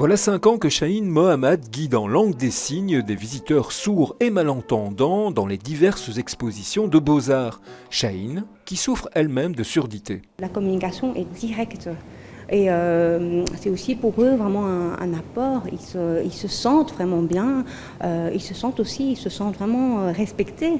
Voilà 5 ans que Chahine Mohammad guide en langue des signes des visiteurs sourds et malentendants dans les diverses expositions de beaux-arts. Chahine, qui souffre elle-même de surdité. La communication est directe. Et c'est aussi pour eux vraiment un apport. Ils se sentent vraiment bien. Ils se sentent vraiment respectés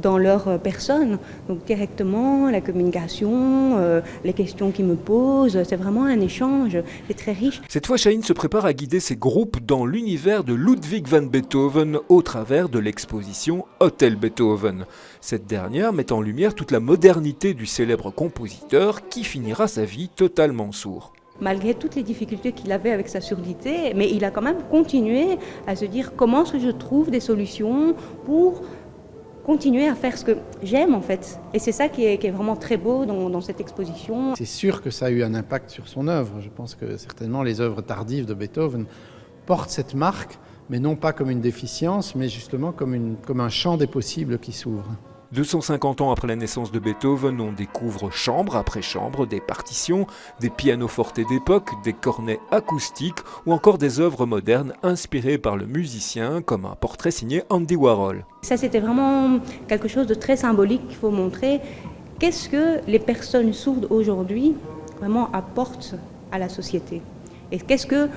dans leur personne. Donc directement, la communication, les questions qu'ils me posent, c'est vraiment un échange. C'est très riche. Cette fois, Chahine se prépare à guider ses groupes dans l'univers de Ludwig van Beethoven au travers de l'exposition Hotel Beethoven. Cette dernière met en lumière toute la modernité du célèbre compositeur qui finira sa vie totalement sourd. Malgré toutes les difficultés qu'il avait avec sa surdité, mais il a quand même continué à se dire comment est-ce que je trouve des solutions pour continuer à faire ce que j'aime en fait. Et c'est ça qui est vraiment très beau dans cette exposition. C'est sûr que ça a eu un impact sur son œuvre. Je pense que certainement les œuvres tardives de Beethoven portent cette marque, mais non pas comme une déficience, mais justement comme un champ des possibles qui s'ouvre. 250 ans après la naissance de Beethoven, on découvre chambre après chambre des partitions, des pianofortes d'époque, des cornets acoustiques ou encore des œuvres modernes inspirées par le musicien, comme un portrait signé Andy Warhol. Ça, c'était vraiment quelque chose de très symbolique qu'il faut montrer. Qu'est-ce que les personnes sourdes aujourd'hui vraiment apportent à la société? Et qu'est-ce que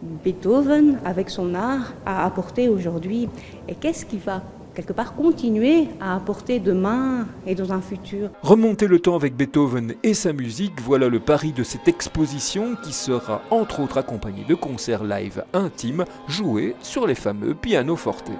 Beethoven, avec son art, a apporté aujourd'hui? Et qu'est-ce qui va quelque part continuer à apporter demain et dans un futur. Remonter le temps avec Beethoven et sa musique, voilà le pari de cette exposition qui sera entre autres accompagnée de concerts live intimes joués sur les fameux pianoforte.